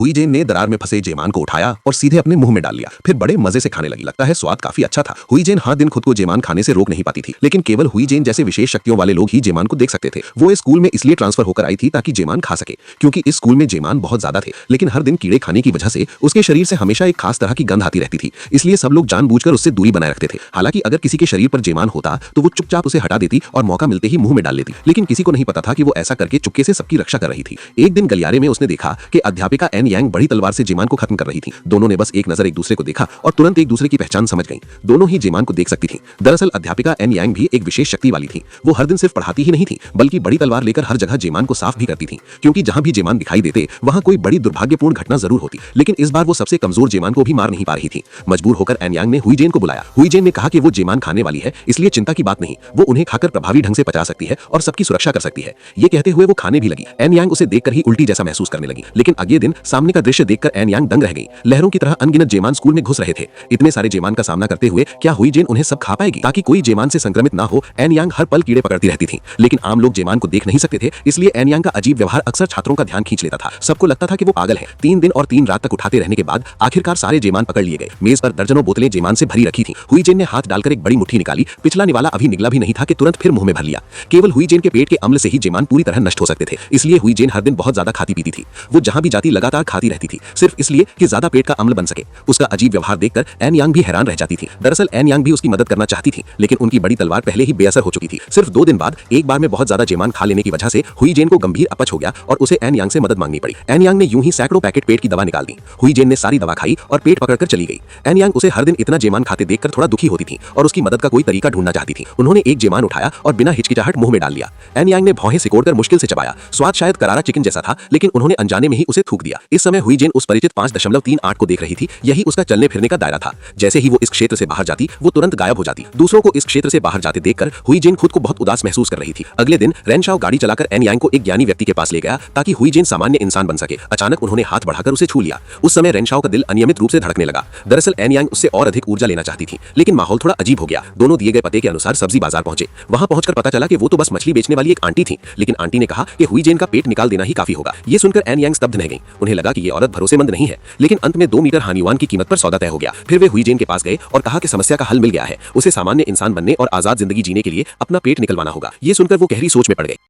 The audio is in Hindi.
हुई जेन ने दरार में फंसे जेमान को उठाया और सीधे अपने मुंह में डाल लिया। फिर बड़े मजे से खाने लगी। लगता है स्वाद काफी अच्छा था। हुई जेन हर दिन खुद को जेमान खाने से रोक नहीं पाती थी, लेकिन केवल हुई जेन जैसे विशेष शक्तियों वाले लोग ही जेमान को देख सकते थे। वो इस स्कूल में इसलिए ट्रांसफर होकर आई थी ताकि जेमान खा सके, क्योंकि इस स्कूल में जेमान बहुत ज्यादा थे। लेकिन हर दिन कीड़े खाने की वजह से उसके शरीर से हमेशा एक खास तरह की गंध आती रहती थी, इसलिए सब लोग जानबूझकर उससे दूरी बनाए रखते थे। हालांकि अगर किसी के शरीर पर जेमान होता तो वो चुपचाप उसे हटा देती और मौका मिलते ही मुंह में डाल लेती, लेकिन किसी को नहीं पता था कि वो ऐसा करके चुपके से सबकी रक्षा कर रही थी। एक दिन गलियारे में उसने देखा कि अध्यापिका एन यांग बड़ी तलवार से जेमान को खत्म कर रही थी। दोनों ने बस एक नजर एक दूसरे को देखा और तुरंत एक दूसरे की पहचान समझ गईं। दोनों ही जेमान को देख सकती थीं। दरअसल अध्यापिका एन यांग भी एक विशेष शक्ति वाली थी। वो हर दिन सिर्फ पढ़ाती ही नहीं थी, बल्कि बड़ी तलवार लेकर हर जगह जेमान को साफ भी करती थी, क्योंकि जहां भी जेमान दिखाई देते वहां कोई बड़ी दुर्भाग्यपूर्ण घटना जरूर होती। लेकिन इस बार वो सबसे कमजोर जेमान को भी मार नहीं पा रही थी। मजबूर होकर एन यांग ने हुई जेन को बुलाया। हुई जेन ने कहा कि वो जेमान खाने वाली है, इसलिए चिंता की बात नहीं, वो उन्हें खाकर प्रभावी ढंग से पचा सकती है और सबकी सुरक्षा कर सकती है। ये कहते हुए वो खाने भी लगी। एन यांग उसे देखकर ही उल्टी जैसा महसूस करने लगी। लेकिन अगले दिन सामने का दृश्य देखकर एन यांग दंग रह गई। लहरों की तरह अनगिनत जेमान स्कूल में घुस रहे थे। इतने सारे जेमान का सामना करते हुए क्या हुई जेन उन्हें सब खा पाएगी? ताकि कोई जेमान से संक्रमित ना हो, एन यांग हर पल कीड़े पकड़ती रहती थी। लेकिन आम लोग जेमान को देख नहीं सकते थे, इसलिए एन यांग का अजीब व्यवहार अक्सर छात्रों का ध्यान खींच लेता था। सबको लगता था कि वो पागल है। 3 दिन और 3 रात तक उठाते रहने के बाद आखिरकार सारे जेमान पकड़ लिए गए। मेज पर दर्जनों बोतलें जेमान से भरी रखी थी। हुई जेन ने हाथ डालकर एक बड़ी मुट्ठी निकाली। पिछला निवाला अभी निकला भी नहीं था कि तुरंत फिर मुंह में भर लिया। केवल हुई जेन के पेट के अम्ल से ही जेमान पूरी तरह नष्ट हो सकते थे, इसलिए हुई जेन हर दिन बहुत ज्यादा खाती पीती थी। वो जहां भी जाती लगातार खाती रहती थी, सिर्फ इसलिए कि ज्यादा पेट का अम्ल बन सके। उसका अजीब व्यवहार देखकर एन यांग भी हैरान रह जाती थी। दरअसल एन यांग भी उसकी मदद करना चाहती थी, लेकिन उनकी बड़ी तलवार पहले ही बेअसर हो चुकी थी। सिर्फ 2 दिन बाद एक बार में बहुत ज्यादा जेमान खा लेने की वजह से हुई जेन को गंभीर अपच हो गया और उसे एन यांग से मदद मांगनी पड़ी। एन यांग ने यूं ही सैकड़ों पैकेट पेट की दवा निकाल दी। हुई जेन ने सारी दवा खाई और पेट पकड़कर चली गई। एन यांग उसे हर दिन इतना जेमान खाते देखकर थोड़ा दुखी होती थी और उसकी मदद का कोई तरीका ढूंढना चाहती थी। उन्होंने एक जेमान उठाया और बिना हिचकिचाहट मुंह में डाल लिया। एन यांग ने भौहें सिकोड़कर मुश्किल से चबाया। स्वाद शायद करारा चिकन जैसा था, लेकिन उन्होंने अनजाने में ही उसे थूक दिया। इस समय हुई जेन उस परिचित 5.38 को देख रही थी। यही उसका चलने फिरने का दायरा था। जैसे ही वो इस क्षेत्र से बाहर जाती, वो तुरंत गायब हो जाती। दूसरों को इस क्षेत्र से बाहर जाते देखकर हुई जेन खुद को बहुत उदास महसूस कर रही थी। अगले दिन रेनशाओ गाड़ी चलाकर एन यांग को एक ज्ञानी व्यक्ति के पास ले गया ताकि हुई जेन सामान्य इंसान बन सके। अचानक उन्होंने हाथ बढ़ाकर उसे छू लिया। उस समय रेनशाओ का दिल अनियमित रूप से धड़कने लगा। दरअसल एन यांग उससे और अधिक ऊर्जा लेना चाहती थी, लेकिन माहौल थोड़ा अजीब हो गया। दोनों दिए गए पते के अनुसार सब्जी बाजार पहुंचे। वहां पहुंचकर पता चला कि वो तो बस मछली बेचने वाली एक आंटी थी, लेकिन आंटी ने कहा कि हुई जेन का पेट निकाल देना ही काफी होगा। ये सुनकर एन यांग स्तब्ध रह गई। उन्हें लगा कि ये औरत भरोसेमंद नहीं है, लेकिन अंत में 2 मीटर हानिवान की कीमत पर सौदा तय हो गया। फिर वे हुई जेन के पास गए और कहा कि समस्या का हल मिल गया है। उसे सामान्य इंसान बनने और आजाद जिंदगी जीने के लिए अपना पेट निकलवाना होगा। ये सुनकर वो गहरी सोच में पड़ गए।